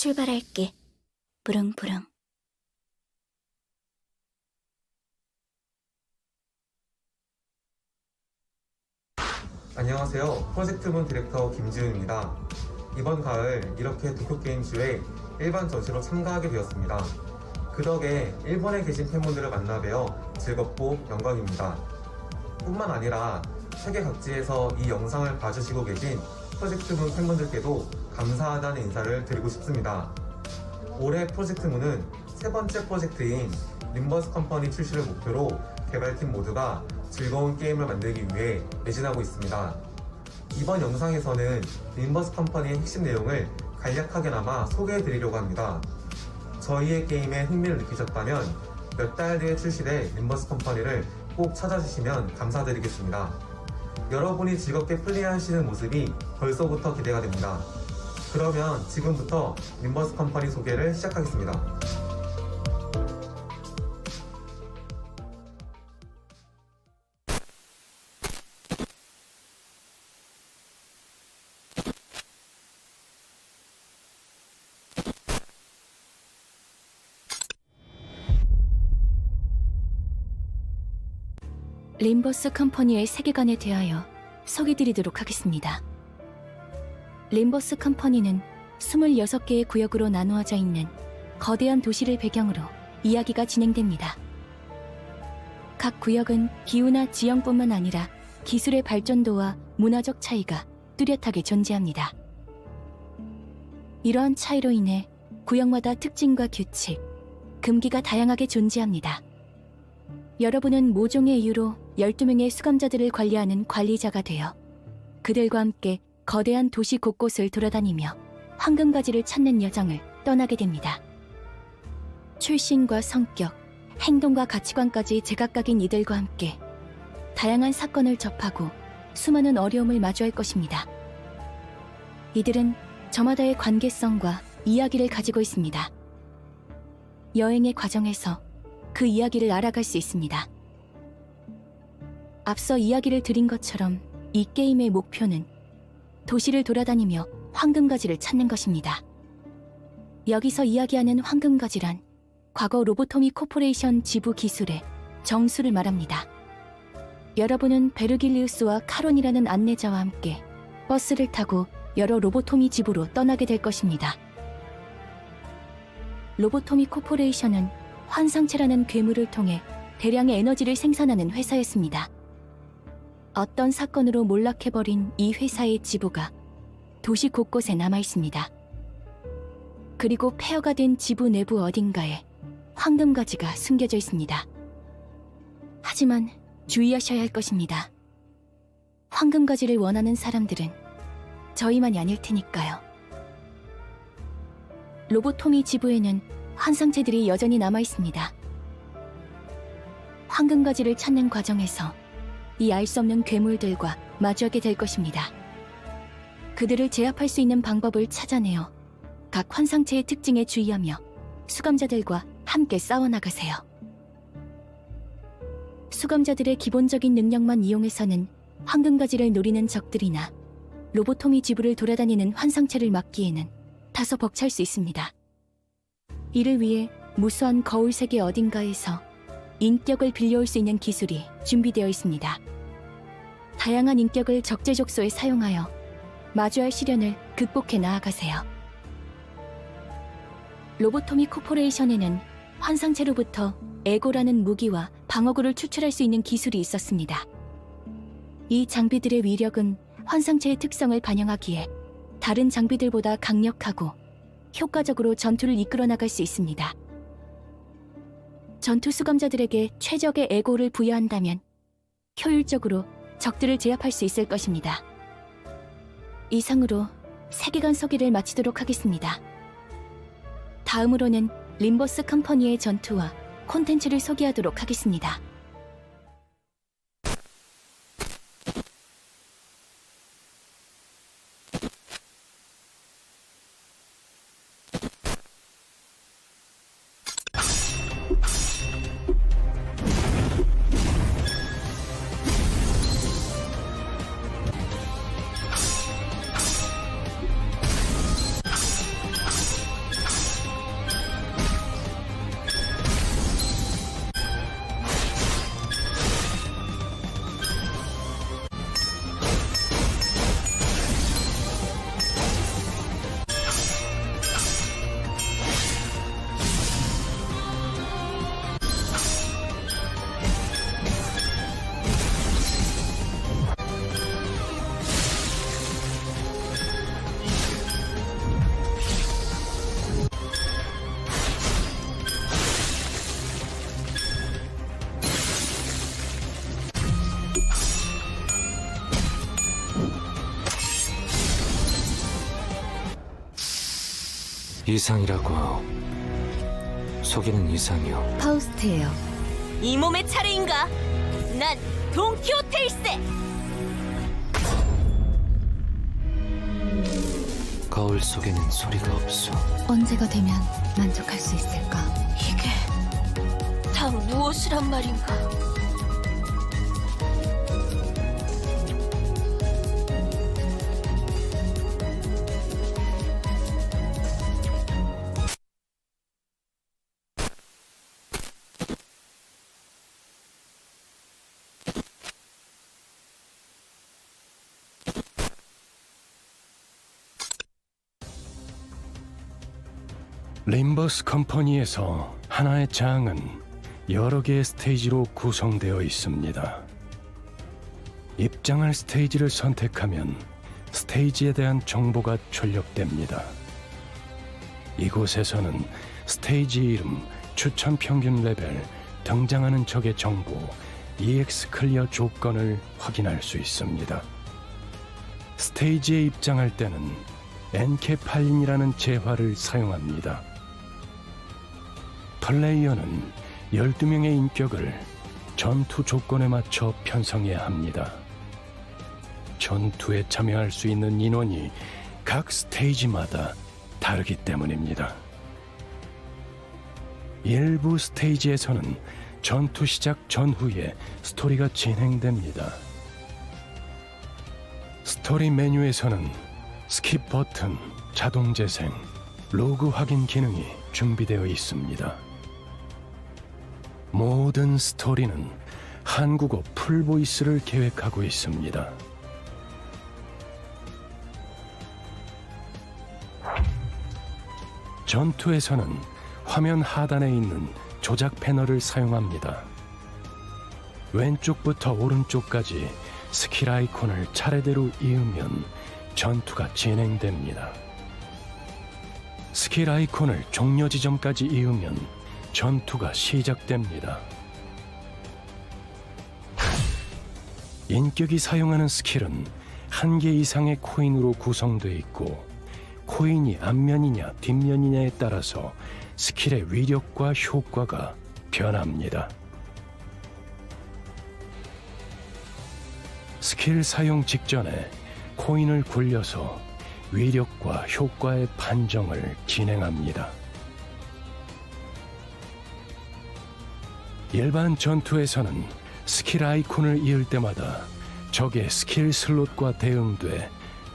출발할게. 부릉부릉. 안녕하세요. 프로젝트문 디렉터 김지훈입니다. 이번 가을 이렇게 도쿄게임쇼에 일반 전시로 참가하게 되었습니다. 그 덕에 일본에 계신 팬분들을 만나 뵈어 즐겁고 영광입니다. 뿐만 아니라 세계 각지에서 이 영상을 봐주시고 계신 프로젝트문 팬분들께도 감사하다는 인사를 드리고 싶습니다. 올해 프로젝트문은 세 번째 프로젝트인 림버스 컴퍼니 출시를 목표로 개발팀 모두가 즐거운 게임을 만들기 위해 매진하고 있습니다. 이번 영상에서는 림버스 컴퍼니의 핵심 내용을 간략하게나마 소개해드리려고 합니다. 저희의 게임에 흥미를 느끼셨다면 몇 달 뒤에 출시될 림버스 컴퍼니를 꼭 찾아주시면 감사드리겠습니다. 여러분이 즐겁게 플레이하시는 모습이 벌써부터 기대가 됩니다. 그러면 지금부터 림버스 컴퍼니 소개를 시작하겠습니다. 림버스 컴퍼니의 세계관에 대하여 소개드리도록 하겠습니다. 림버스 컴퍼니는 26개의 구역으로 나누어져 있는 거대한 도시를 배경으로 이야기가 진행됩니다. 각 구역은 기후나 지형뿐만 아니라 기술의 발전도와 문화적 차이가 뚜렷하게 존재합니다. 이러한 차이로 인해 구역마다 특징과 규칙, 금기가 다양하게 존재합니다. 여러분은 모종의 이유로 12명의 수감자들을 관리하는 관리자가 되어 그들과 함께 거대한 도시 곳곳을 돌아다니며 황금가지를 찾는 여정을 떠나게 됩니다. 출신과 성격, 행동과 가치관까지 제각각인 이들과 함께 다양한 사건을 접하고 수많은 어려움을 마주할 것입니다. 이들은 저마다의 관계성과 이야기를 가지고 있습니다. 여행의 과정에서 그 이야기를 알아갈 수 있습니다. 앞서 이야기를 드린 것처럼 이 게임의 목표는 도시를 돌아다니며 황금가지를 찾는 것입니다. 여기서 이야기하는 황금가지란 과거 로보토미 코퍼레이션 지부 기술의 정수를 말합니다. 여러분은 베르길리우스와 카론이라는 안내자와 함께 버스를 타고 여러 로보토미 지부로 떠나게 될 것입니다. 로보토미 코퍼레이션은 환상체라는 괴물을 통해 대량의 에너지를 생산하는 회사였습니다. 어떤 사건으로 몰락해버린 이 회사의 지부가 도시 곳곳에 남아있습니다. 그리고 폐허가 된 지부 내부 어딘가에 황금가지가 숨겨져 있습니다. 하지만 주의하셔야 할 것입니다. 황금가지를 원하는 사람들은 저희만이 아닐 테니까요. 로보토미 지부에는 환상체들이 여전히 남아있습니다. 황금가지를 찾는 과정에서 이 알 수 없는 괴물들과 마주하게 될 것입니다. 그들을 제압할 수 있는 방법을 찾아내어 각 환상체의 특징에 주의하며 수감자들과 함께 싸워나가세요. 수감자들의 기본적인 능력만 이용해서는 황금가지를 노리는 적들이나 로보토미 지부를 돌아다니는 환상체를 막기에는 다소 벅찰 수 있습니다. 이를 위해 무수한 거울 세계 어딘가에서 인격을 빌려올 수 있는 기술이 준비되어 있습니다. 다양한 인격을 적재적소에 사용하여 마주할 시련을 극복해 나아가세요. 로보토미 코퍼레이션에는 환상체로부터 에고라는 무기와 방어구를 추출할 수 있는 기술이 있었습니다. 이 장비들의 위력은 환상체의 특성을 반영하기에 다른 장비들보다 강력하고 효과적으로 전투를 이끌어 나갈 수 있습니다. 전투 수감자들에게 최적의 에고를 부여한다면 효율적으로 적들을 제압할 수 있을 것입니다. 이상으로 세계관 소개를 마치도록 하겠습니다. 다음으로는 림버스 컴퍼니의 전투와 콘텐츠를 소개하도록 하겠습니다. 이상이라고. 속이는 이상이요. 파우스트예요. 이 몸의 차례인가? 난 돈키호테일세! 거울 속에는 소리가 없어. 언제가 되면 만족할 수 있을까? 이게 다 무엇이란 말인가? 림버스 컴퍼니에서 하나의 장은 여러 개의 스테이지로 구성되어 있습니다. 입장할 스테이지를 선택하면 스테이지에 대한 정보가 출력됩니다. 이곳에서는 스테이지 이름, 추천 평균 레벨, 등장하는 적의 정보, EX 클리어 조건을 확인할 수 있습니다. 스테이지에 입장할 때는 엔케팔린이라는 재화를 사용합니다. 플레이어는 12명의 인격을 전투 조건에 맞춰 편성해야 합니다. 전투에 참여할 수 있는 인원이 각 스테이지마다 다르기 때문입니다. 일부 스테이지에서는 전투 시작 전후에 스토리가 진행됩니다. 스토리 메뉴에서는 스킵 버튼, 자동 재생, 로그 확인 기능이 준비되어 있습니다. 모든 스토리는 한국어 풀보이스를 계획하고 있습니다. 전투에서는 화면 하단에 있는 조작 패널을 사용합니다. 왼쪽부터 오른쪽까지 스킬 아이콘을 차례대로 이으면 전투가 진행됩니다. 스킬 아이콘을 종료 지점까지 이으면 전투가 시작됩니다. 인격이 사용하는 스킬은 1개 이상의 코인으로 구성되어 있고, 코인이 앞면이냐 뒷면이냐에 따라서 스킬의 위력과 효과가 변합니다. 스킬 사용 직전에 코인을 굴려서 위력과 효과의 판정을 진행합니다. 일반 전투에서는 스킬 아이콘을 이을 때마다 적의 스킬 슬롯과 대응돼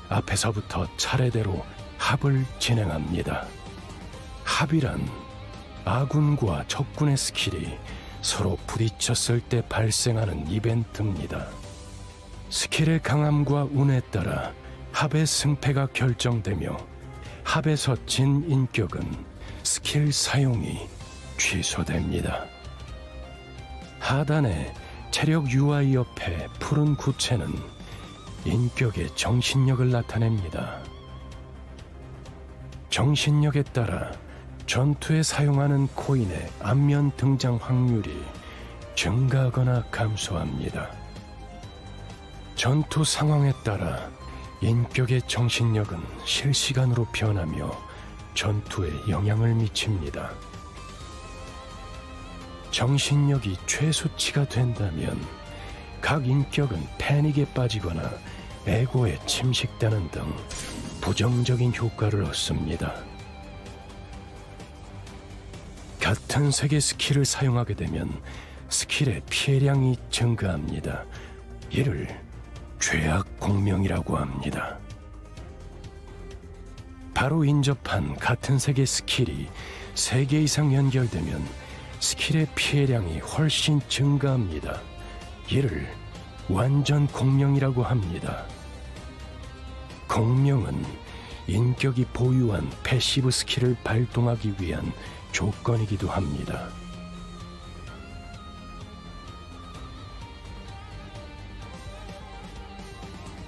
앞에서부터 차례대로 합을 진행합니다. 합이란 아군과 적군의 스킬이 서로 부딪혔을 때 발생하는 이벤트입니다. 스킬의 강함과 운에 따라 합의 승패가 결정되며, 합에서 진 인격은 스킬 사용이 취소됩니다. 하단의 체력 UI 옆에 푸른 구체는 인격의 정신력을 나타냅니다. 정신력에 따라 전투에 사용하는 코인의 앞면 등장 확률이 증가하거나 감소합니다. 전투 상황에 따라 인격의 정신력은 실시간으로 변하며 전투에 영향을 미칩니다. 정신력이 최소치가 된다면 각 인격은 패닉에 빠지거나 에고에 침식되는 등 부정적인 효과를 얻습니다. 같은 색의 스킬을 사용하게 되면 스킬의 피해량이 증가합니다. 이를 죄악 공명이라고 합니다. 바로 인접한 같은 색의 스킬이 3개 이상 연결되면 스킬의 피해량이 훨씬 증가합니다. 이를 완전 공명이라고 합니다. 공명은 인격이 보유한 패시브 스킬을 발동하기 위한 조건이기도 합니다.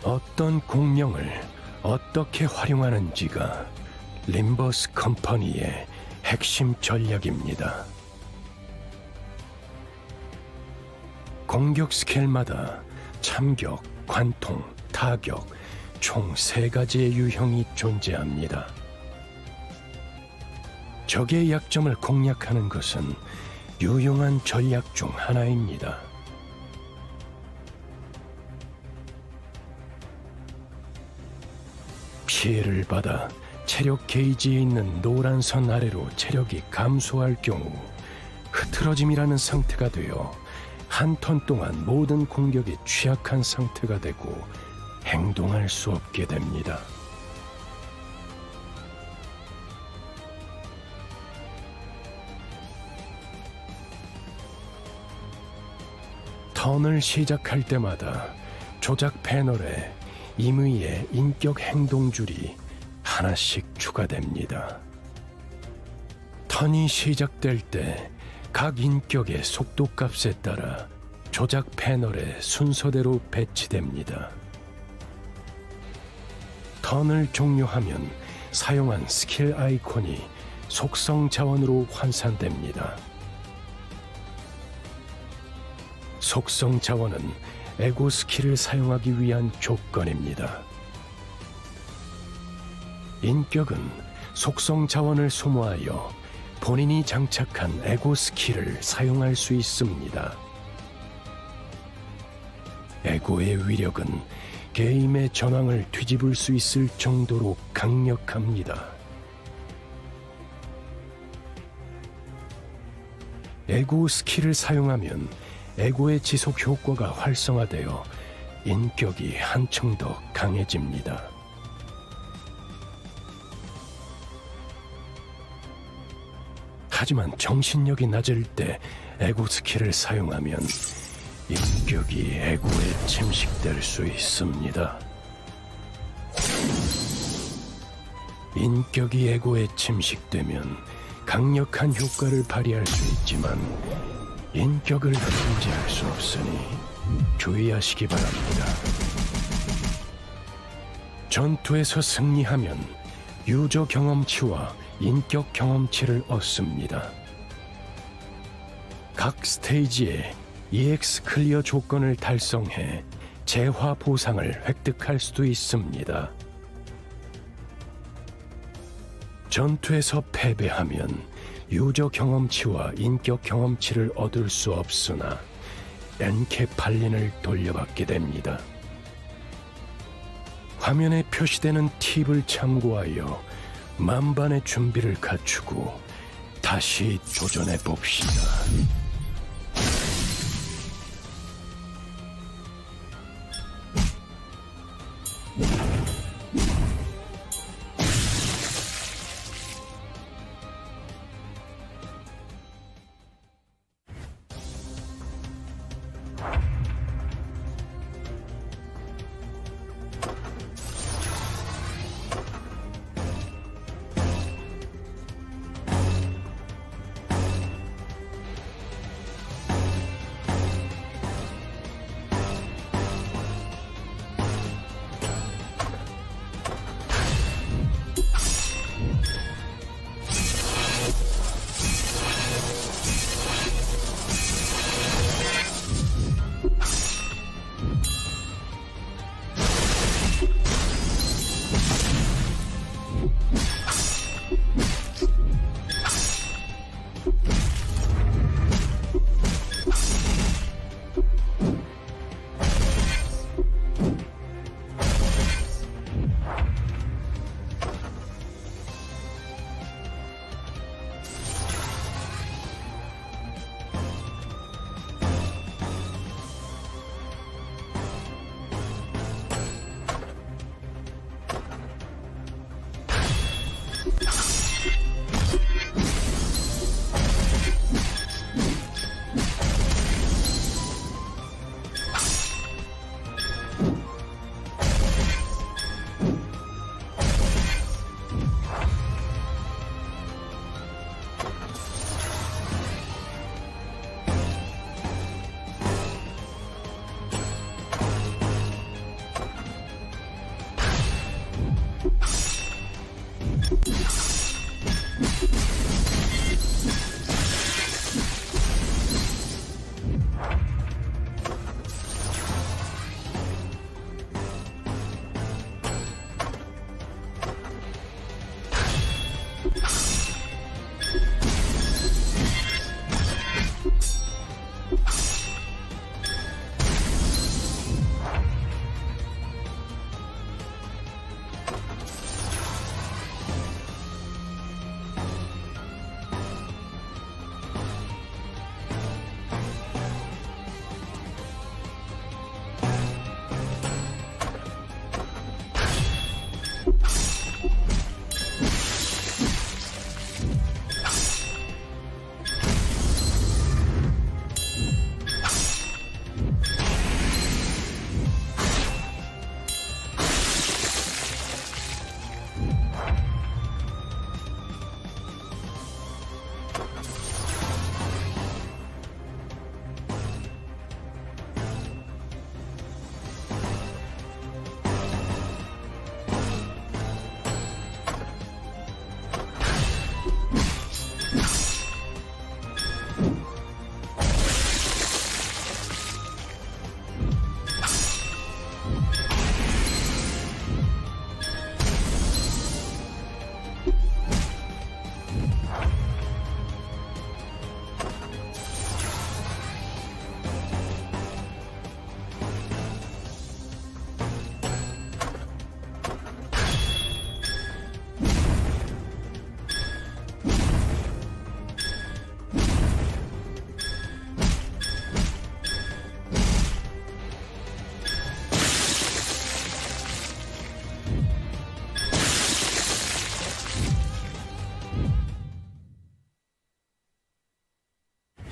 어떤 공명을 어떻게 활용하는지가 림버스 컴퍼니의 핵심 전략입니다. 공격 스킬마다 참격, 관통, 타격 총 3가지의 유형이 존재합니다. 적의 약점을 공략하는 것은 유용한 전략 중 하나입니다. 피해를 받아 체력 게이지에 있는 노란 선 아래로 체력이 감소할 경우 흐트러짐이라는 상태가 되어 한 턴 동안 모든 공격에 취약한 상태가 되고 행동할 수 없게 됩니다. 턴을 시작할 때마다 조작 패널에 임의의 인격 행동줄이 하나씩 추가됩니다. 턴이 시작될 때 각 인격의 속도 값에 따라 조작 패널에 순서대로 배치됩니다. 턴을 종료하면 사용한 스킬 아이콘이 속성 자원으로 환산됩니다. 속성 자원은 에고 스킬을 사용하기 위한 조건입니다. 인격은 속성 자원을 소모하여 본인이 장착한 에고 스킬을 사용할 수 있습니다. 에고의 위력은 게임의 전황을 뒤집을 수 있을 정도로 강력합니다. 에고 스킬을 사용하면 에고의 지속 효과가 활성화되어 인격이 한층 더 강해집니다. 하지만 정신력이 낮을 때 에고 스킬을 사용하면 인격이 에고에 침식될 수 있습니다. 인격이 에고에 침식되면 강력한 효과를 발휘할 수 있지만 인격을 통제할 수 없으니 주의하시기 바랍니다. 전투에서 승리하면 유저 경험치와 인격 경험치를 얻습니다. 각 스테이지에 EX 클리어 조건을 달성해 재화 보상을 획득할 수도 있습니다. 전투에서 패배하면 유저 경험치와 인격 경험치를 얻을 수 없으나 엔케팔린을 돌려받게 됩니다. 화면에 표시되는 팁을 참고하여 만반의 준비를 갖추고 다시 도전해 봅시다.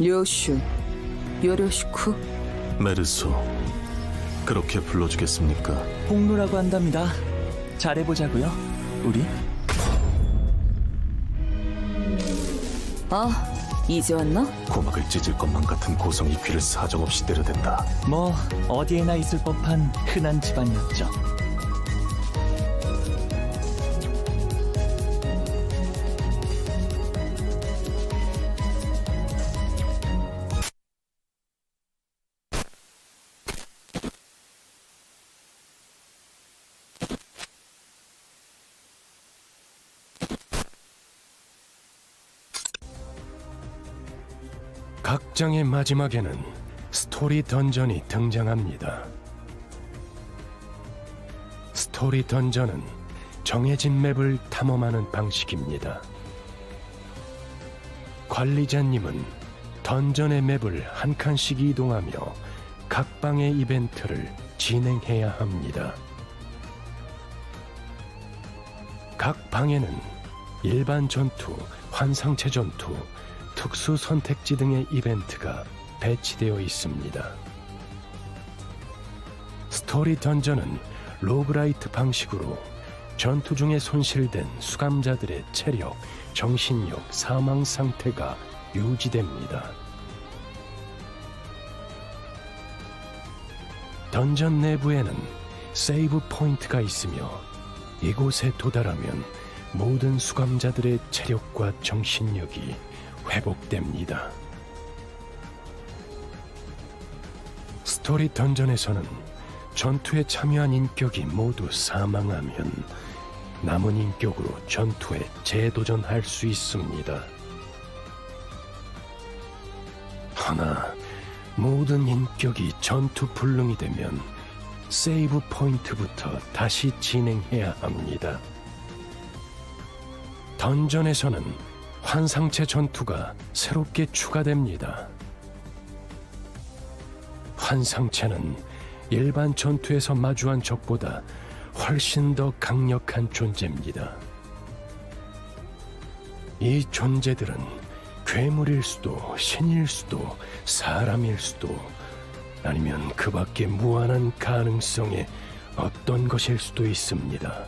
료슈, 요료슈쿠. 메르소, 그렇게 불러주겠습니까? 홍로라고 한답니다. 잘해보자고요, 우리. 아, 이제 왔나? 고막을 찢을 것만 같은 고성이 귀를 사정없이 때려댄다. 뭐 어디에나 있을 법한 흔한 집안이었죠. 각장의 마지막에는 스토리 던전이 등장합니다. 스토리 던전은 정해진 맵을 탐험하는 방식입니다. 관리자님은 던전의 맵을 한 칸씩 이동하며 각 방의 이벤트를 진행해야 합니다. 각 방에는 일반 전투, 환상체 전투, 특수 선택지 등의 이벤트가 배치되어 있습니다. 스토리 던전은 로그라이트 방식으로 전투 중에 손실된 수감자들의 체력, 정신력, 사망 상태가 유지됩니다. 던전 내부에는 세이브 포인트가 있으며 이곳에 도달하면 모든 수감자들의 체력과 정신력이 회복됩니다. 스토리 던전에서는 전투에 참여한 인격이 모두 사망하면 남은 인격으로 전투에 재도전할 수 있습니다. 하나, 모든 인격이 전투 불능이 되면 세이브 포인트부터 다시 진행해야 합니다. 던전에서는 환상체 전투가 새롭게 추가됩니다. 환상체는 일반 전투에서 마주한 적보다 훨씬 더 강력한 존재입니다. 이 존재들은 괴물일 수도, 신일 수도, 사람일 수도, 아니면 그 밖에 무한한 가능성의 어떤 것일 수도 있습니다.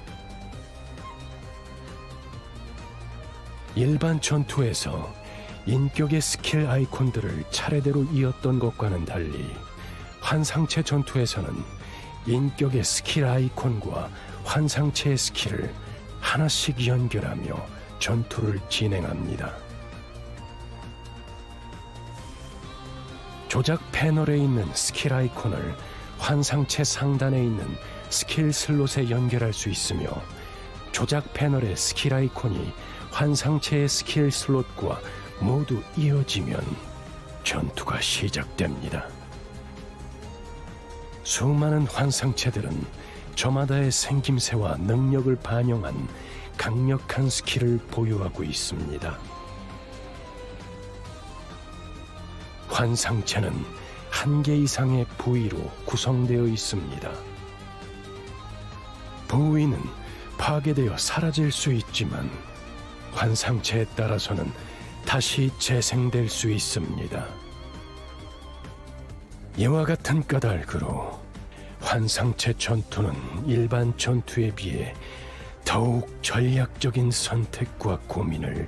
일반 전투에서 인격의 스킬 아이콘들을 차례대로 이었던 것과는 달리 환상체 전투에서는 인격의 스킬 아이콘과 환상체의 스킬을 하나씩 연결하며 전투를 진행합니다. 조작 패널에 있는 스킬 아이콘을 환상체 상단에 있는 스킬 슬롯에 연결할 수 있으며 조작 패널의 스킬 아이콘이 환상체의 스킬 슬롯과 모두 이어지면 전투가 시작됩니다. 수많은 환상체들은 저마다의 생김새와 능력을 반영한 강력한 스킬을 보유하고 있습니다. 환상체는 한 개 이상의 부위로 구성되어 있습니다. 부위는 파괴되어 사라질 수 있지만 환상체에 따라서는 다시 재생될 수 있습니다. 이와 같은 까닭으로 환상체 전투는 일반 전투에 비해 더욱 전략적인 선택과 고민을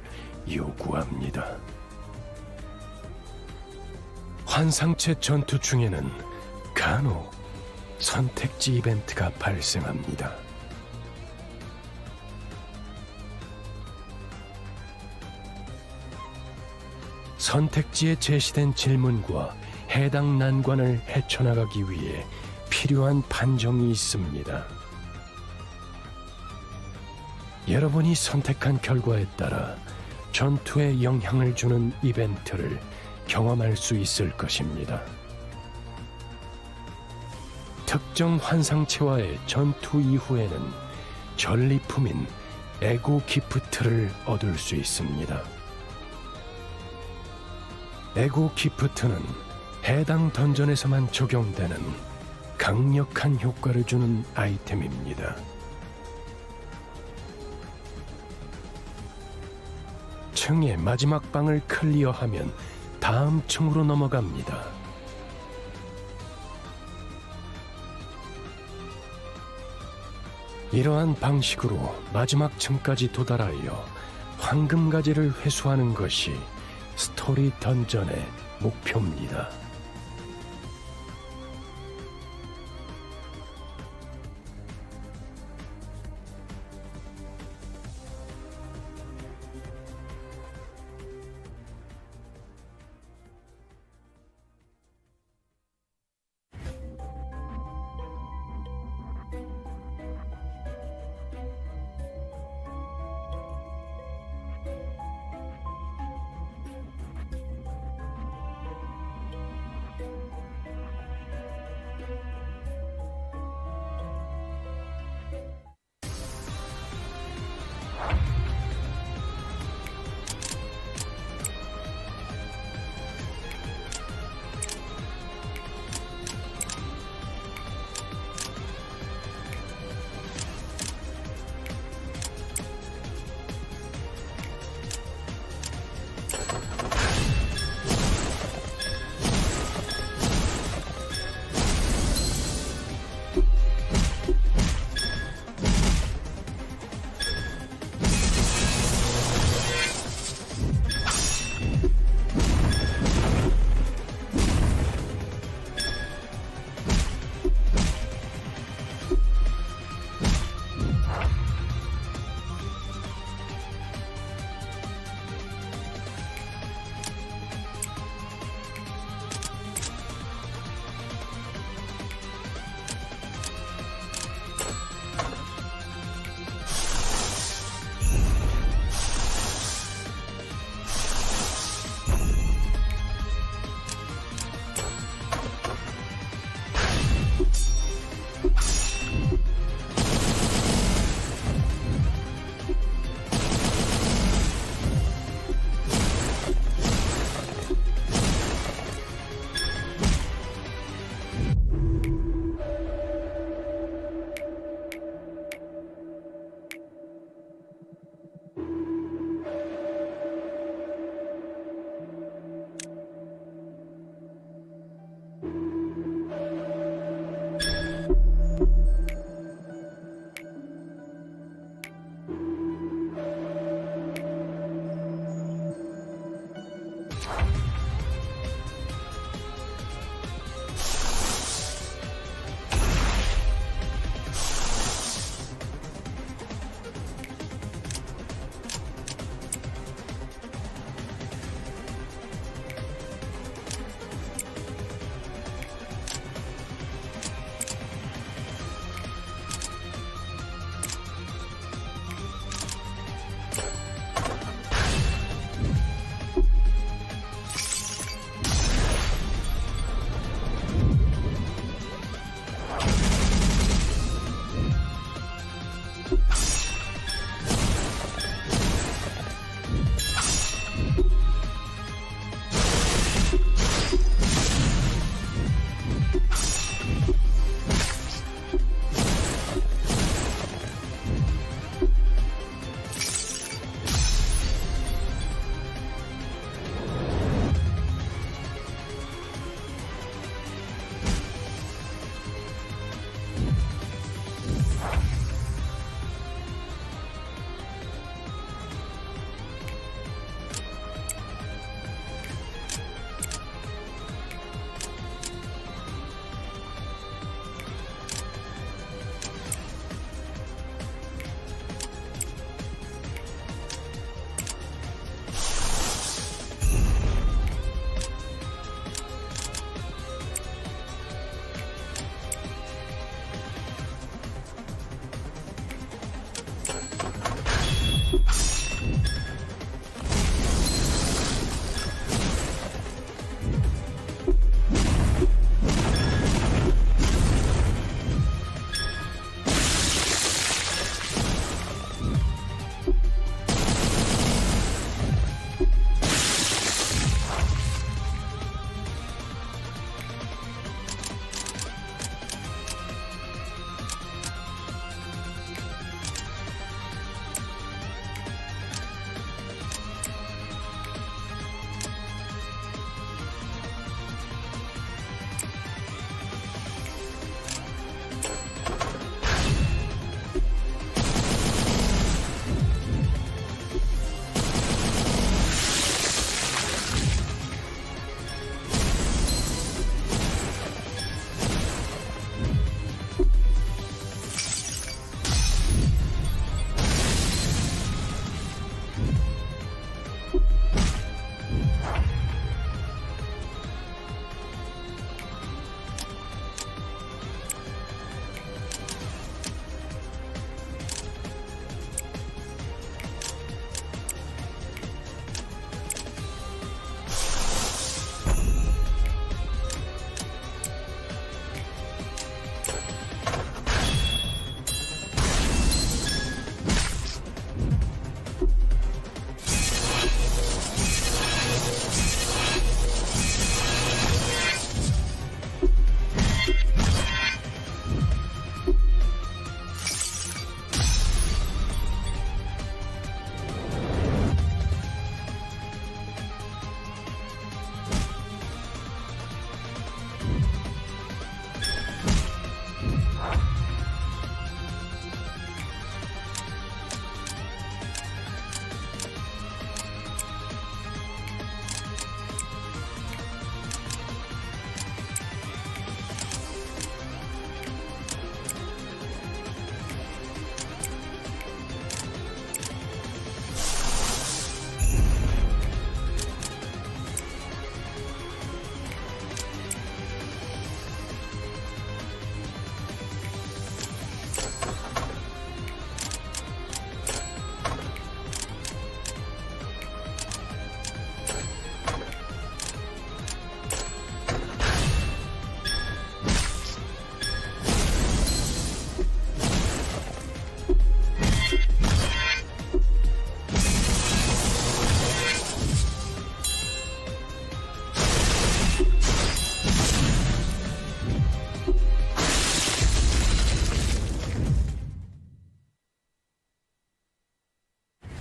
요구합니다. 환상체 전투 중에는 간혹 선택지 이벤트가 발생합니다. 선택지에 제시된 질문과 해당 난관을 헤쳐나가기 위해 필요한 판정이 있습니다. 여러분이 선택한 결과에 따라 전투에 영향을 주는 이벤트를 경험할 수 있을 것입니다. 특정 환상체와의 전투 이후에는 전리품인 에고 기프트를 얻을 수 있습니다. 에고 기프트는 해당 던전에서만 적용되는 강력한 효과를 주는 아이템입니다. 층의 마지막 방을 클리어하면 다음 층으로 넘어갑니다. 이러한 방식으로 마지막 층까지 도달하여 황금가지를 회수하는 것이 스토리 던전의 목표입니다.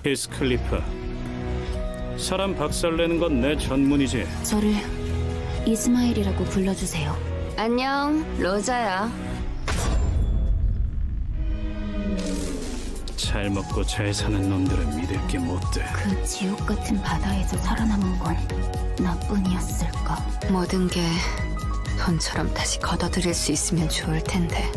히스클리프, 사람 박살내는 건 내 전문이지. 저를 이스마일이라고 불러주세요. 안녕, 로자야. 잘 먹고 잘 사는 놈들은 믿을 게 못 돼. 그 지옥 같은 바다에서 살아남은 건 나뿐이었을까? 모든 게 돈처럼 다시 걷어들일 수 있으면 좋을 텐데.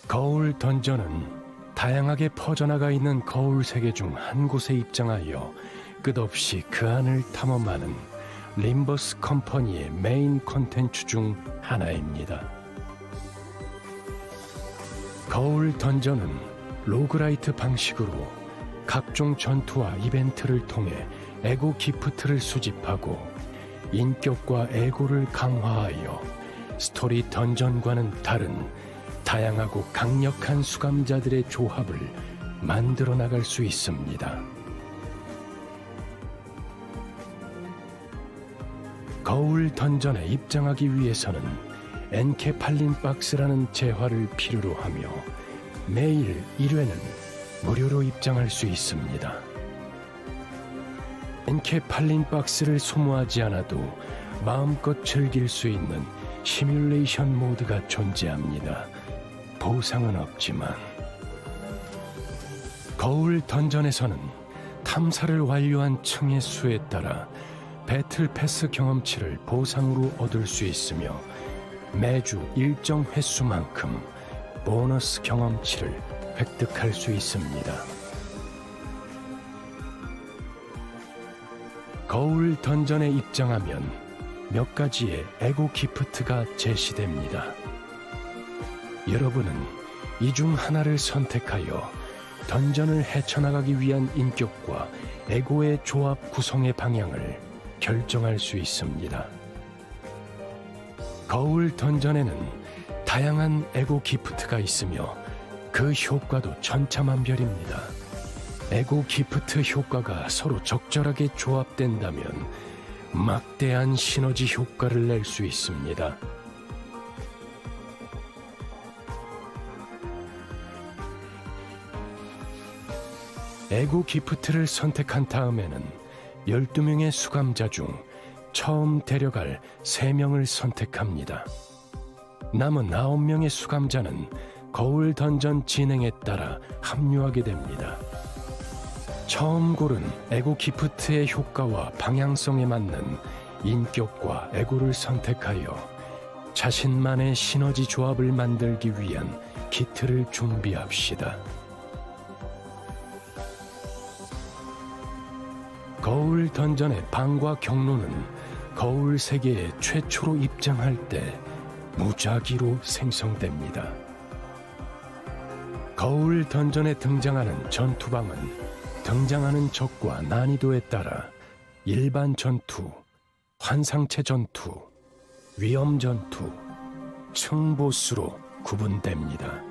거울 던전은 다양하게 퍼져나가 있는 거울 세계 중 한 곳에 입장하여 끝없이 그 안을 탐험하는 림버스 컴퍼니의 메인 콘텐츠 중 하나입니다. 거울 던전은 로그라이트 방식으로 각종 전투와 이벤트를 통해 에고 기프트를 수집하고 인격과 에고를 강화하여 스토리 던전과는 다른 다양하고 강력한 수감자들의 조합을 만들어 나갈 수 있습니다. 거울 던전에 입장하기 위해서는 엔케팔린 박스라는 재화를 필요로 하며 매일 1회는 무료로 입장할 수 있습니다. 엔케팔린 박스를 소모하지 않아도 마음껏 즐길 수 있는 시뮬레이션 모드가 존재합니다. 보상은 없지만 거울 던전에서는 탐사를 완료한 층의 수에 따라 배틀 패스 경험치를 보상으로 얻을 수 있으며 매주 일정 횟수만큼 보너스 경험치를 획득할 수 있습니다. 거울 던전에 입장하면 몇 가지의 에고 기프트가 제시됩니다. 여러분은 이 중 하나를 선택하여 던전을 헤쳐나가기 위한 인격과 에고의 조합 구성의 방향을 결정할 수 있습니다. 거울 던전에는 다양한 에고 기프트가 있으며 그 효과도 천차만별입니다. 에고 기프트 효과가 서로 적절하게 조합된다면 막대한 시너지 효과를 낼 수 있습니다. 에고 기프트를 선택한 다음에는 12명의 수감자 중 처음 데려갈 3명을 선택합니다. 남은 9명의 수감자는 거울 던전 진행에 따라 합류하게 됩니다. 처음 고른 에고 기프트의 효과와 방향성에 맞는 인격과 에고를 선택하여 자신만의 시너지 조합을 만들기 위한 키트를 준비합시다. 거울 던전의 방과 경로는 거울 세계에 최초로 입장할 때 무작위로 생성됩니다. 거울 던전에 등장하는 전투방은 등장하는 적과 난이도에 따라 일반 전투, 환상체 전투, 위험 전투, 층보스로 구분됩니다.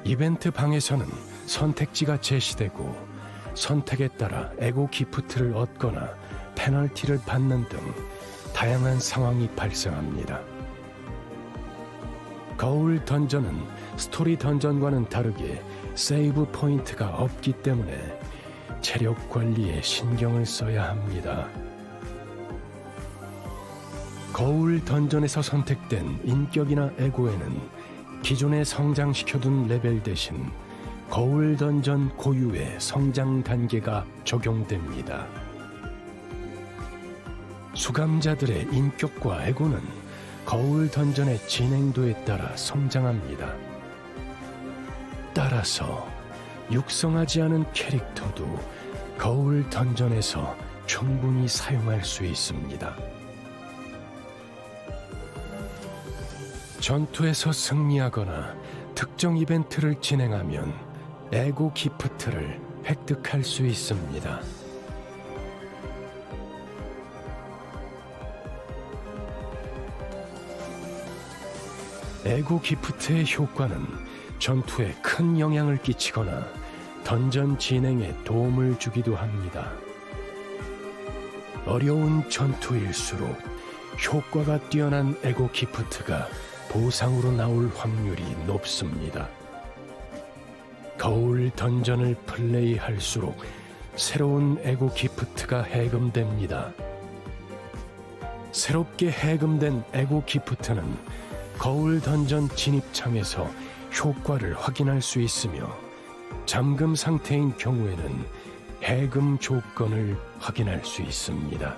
이벤트 방에서는 선택지가 제시되고 선택에 따라 에고 기프트를 얻거나 페널티를 받는 등 다양한 상황이 발생합니다. 거울 던전은 스토리 던전과는 다르게 세이브 포인트가 없기 때문에 체력 관리에 신경을 써야 합니다. 거울 던전에서 선택된 인격이나 에고에는 기존에 성장시켜둔 레벨 대신 거울 던전 고유의 성장 단계가 적용됩니다. 수감자들의 인격과 에고는 거울 던전의 진행도에 따라 성장합니다. 따라서 육성하지 않은 캐릭터도 거울 던전에서 충분히 사용할 수 있습니다. 전투에서 승리하거나 특정 이벤트를 진행하면 에고 기프트를 획득할 수 있습니다. 에고 기프트의 효과는 전투에 큰 영향을 끼치거나 던전 진행에 도움을 주기도 합니다. 어려운 전투일수록 효과가 뛰어난 에고 기프트가 보상으로 나올 확률이 높습니다. 거울 던전을 플레이할수록 새로운 에고 기프트가 해금됩니다. 새롭게 해금된 에고 기프트는 거울 던전 진입창에서 효과를 확인할 수 있으며 잠금 상태인 경우에는 해금 조건을 확인할 수 있습니다.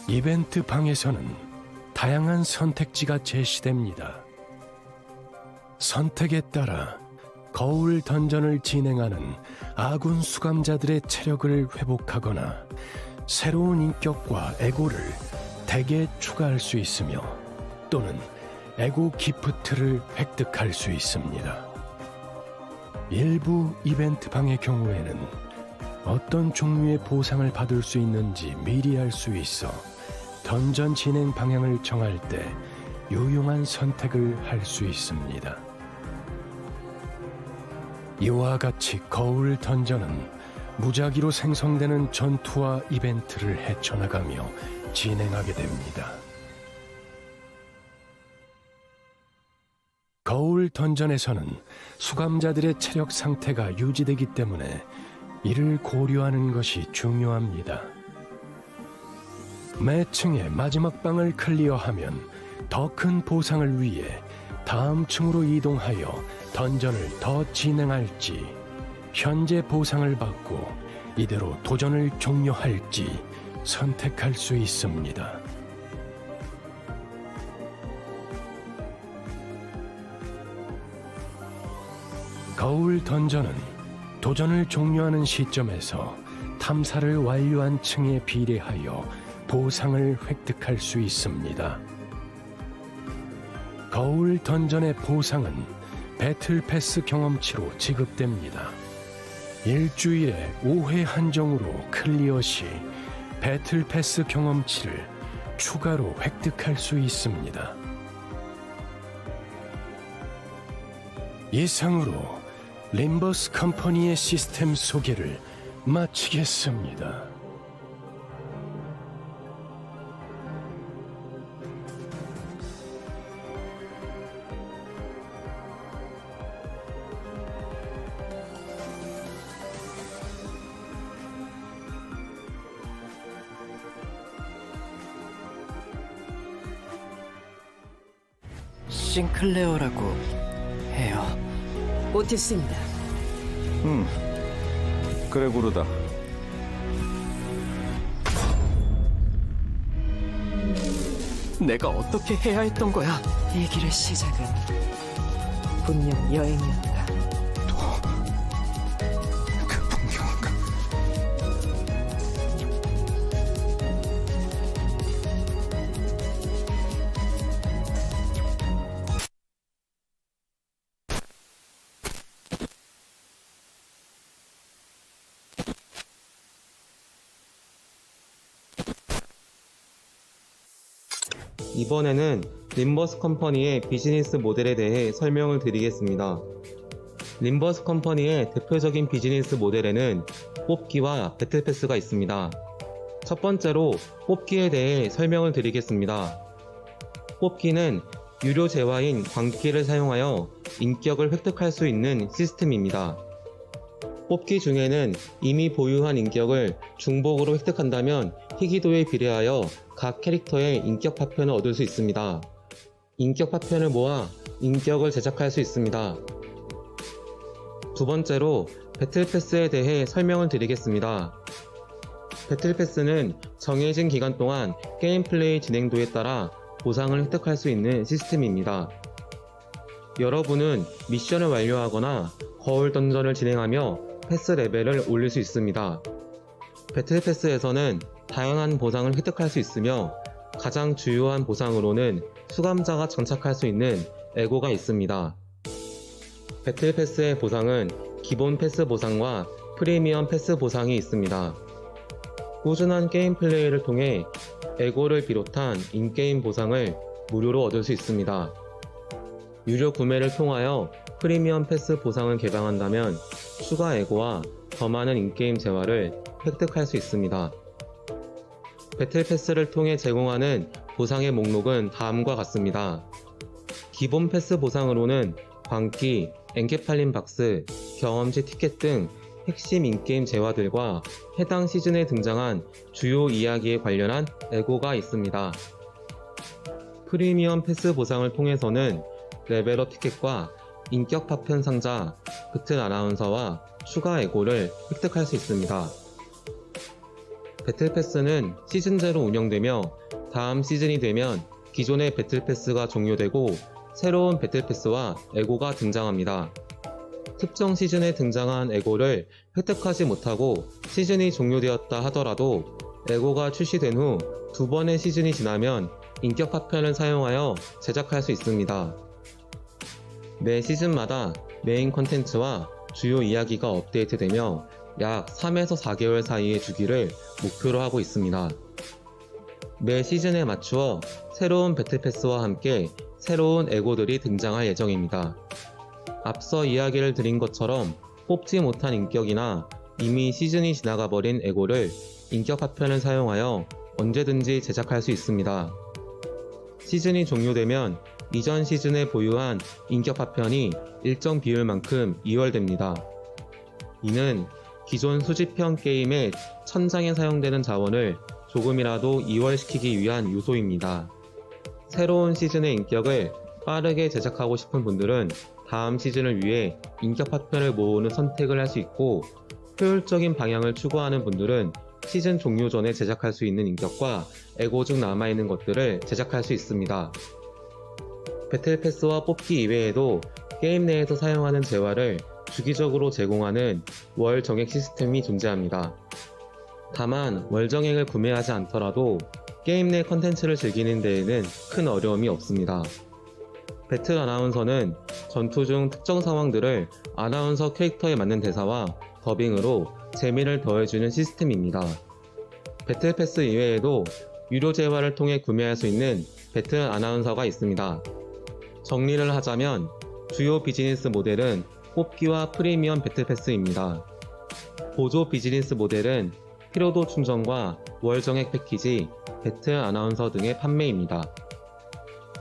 이벤트 방에서는 다양한 선택지가 제시됩니다. 선택에 따라 거울 던전을 진행하는 아군 수감자들의 체력을 회복하거나 새로운 인격과 에고를 덱에 추가할 수 있으며 또는 에고 기프트를 획득할 수 있습니다. 일부 이벤트 방의 경우에는 어떤 종류의 보상을 받을 수 있는지 미리 알 수 있어 던전 진행 방향을 정할 때 유용한 선택을 할 수 있습니다. 이와 같이 거울 던전은 무작위로 생성되는 전투와 이벤트를 헤쳐나가며 진행하게 됩니다. 거울 던전에서는 수감자들의 체력 상태가 유지되기 때문에 이를 고려하는 것이 중요합니다. 매 층의 마지막 방을 클리어하면 더 큰 보상을 위해 다음 층으로 이동하여 던전을 더 진행할지, 현재 보상을 받고 이대로 도전을 종료할지 선택할 수 있습니다. 거울 던전은 도전을 종료하는 시점에서 탐사를 완료한 층에 비례하여 보상을 획득할 수 있습니다. 거울 던전의 보상은 배틀 패스 경험치로 지급됩니다. 일주일에 5회 한정으로 클리어 시 배틀 패스 경험치를 추가로 획득할 수 있습니다. 이상으로 림버스 컴퍼니의 시스템 소개를 마치겠습니다. 싱클레어라고 해요. 오티스입니다. 그레고르다. 내가 어떻게 해야 했던 거야? 이 길의 시작은 분명 여행이었다. 그 풍경인가? 이번에는 림버스 컴퍼니의 비즈니스 모델에 대해 설명을 드리겠습니다. 림버스 컴퍼니의 대표적인 비즈니스 모델에는 뽑기와 배틀패스가 있습니다. 첫 번째로 뽑기에 대해 설명을 드리겠습니다. 뽑기는 유료 재화인 광기를 사용하여 인격을 획득할 수 있는 시스템입니다. 뽑기 중에는 이미 보유한 인격을 중복으로 획득한다면 희귀도에 비례하여 각 캐릭터의 인격 파편을 얻을 수 있습니다. 인격 파편을 모아 인격을 제작할 수 있습니다. 두 번째로 배틀패스에 대해 설명을 드리겠습니다. 배틀패스는 정해진 기간 동안 게임 플레이 진행도에 따라 보상을 획득할 수 있는 시스템입니다. 여러분은 미션을 완료하거나 거울 던전을 진행하며 패스 레벨을 올릴 수 있습니다. 배틀패스에서는 다양한 보상을 획득할 수 있으며 가장 주요한 보상으로는 수감자가 장착할 수 있는 에고가 있습니다. 배틀패스의 보상은 기본 패스 보상과 프리미엄 패스 보상이 있습니다. 꾸준한 게임 플레이를 통해 에고를 비롯한 인게임 보상을 무료로 얻을 수 있습니다. 유료 구매를 통하여 프리미엄 패스 보상을 개방한다면 추가 에고와 더 많은 인게임 재화를 획득할 수 있습니다. 배틀 패스를 통해 제공하는 보상의 목록은 다음과 같습니다. 기본 패스 보상으로는 광기, 엔케팔린 박스, 경험치 티켓 등 핵심 인게임 재화들과 해당 시즌에 등장한 주요 이야기에 관련한 에고가 있습니다. 프리미엄 패스 보상을 통해서는 레벨업 티켓과 인격 파편 상자, 배틀 아나운서와 추가 에고를 획득할 수 있습니다. 배틀 패스는 시즌제로 운영되며 다음 시즌이 되면 기존의 배틀 패스가 종료되고 새로운 배틀 패스와 에고가 등장합니다. 특정 시즌에 등장한 에고를 획득하지 못하고 시즌이 종료되었다 하더라도 에고가 출시된 후 2번의 시즌이 지나면 인격 파편을 사용하여 제작할 수 있습니다. 매 시즌마다 메인 컨텐츠와 주요 이야기가 업데이트되며 약 3에서 4개월 사이의 주기를 목표로 하고 있습니다. 매 시즌에 맞추어 새로운 배틀 패스와 함께 새로운 에고들이 등장할 예정입니다. 앞서 이야기를 드린 것처럼 뽑지 못한 인격이나 이미 시즌이 지나가 버린 에고를 인격 파편을 사용하여 언제든지 제작할 수 있습니다. 시즌이 종료되면 이전 시즌에 보유한 인격 파편이 일정 비율만큼 이월됩니다. 이는 기존 수집형 게임의 천장에 사용되는 자원을 조금이라도 이월시키기 위한 요소입니다. 새로운 시즌의 인격을 빠르게 제작하고 싶은 분들은 다음 시즌을 위해 인격 파편을 모으는 선택을 할 수 있고, 효율적인 방향을 추구하는 분들은 시즌 종료 전에 제작할 수 있는 인격과 에고 중 남아있는 것들을 제작할 수 있습니다. 배틀 패스와 뽑기 이외에도 게임 내에서 사용하는 재화를 주기적으로 제공하는 월 정액 시스템이 존재합니다. 다만 월 정액을 구매하지 않더라도 게임 내 컨텐츠를 즐기는 데에는 큰 어려움이 없습니다. 배틀 아나운서는 전투 중 특정 상황들을 아나운서 캐릭터에 맞는 대사와 더빙으로 재미를 더해주는 시스템입니다. 배틀 패스 이외에도 유료 재화를 통해 구매할 수 있는 배틀 아나운서가 있습니다. 정리를 하자면 주요 비즈니스 모델은 뽑기와 프리미엄 배틀 패스입니다. 보조 비즈니스 모델은 피로도 충전과 월 정액 패키지, 배틀 아나운서 등의 판매입니다.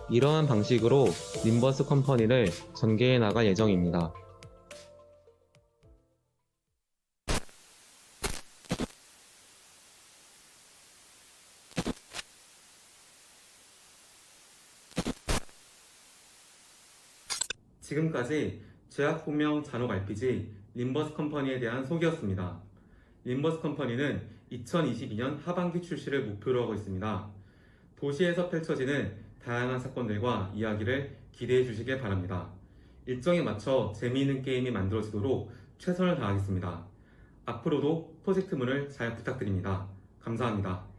이러한 방식으로 님버스 컴퍼니를 전개해 나갈 예정입니다. 지금까지 제약분명 잔혹 RPG 님버스 컴퍼니에 대한 소개였습니다. 님버스 컴퍼니는 2022년 하반기 출시를 목표로 하고 있습니다. 도시에서 펼쳐지는 다양한 사건들과 이야기를 기대해 주시길 바랍니다. 일정에 맞춰 재미있는 게임이 만들어지도록 최선을 다하겠습니다. 앞으로도 프로젝트물을 잘 부탁드립니다. 감사합니다.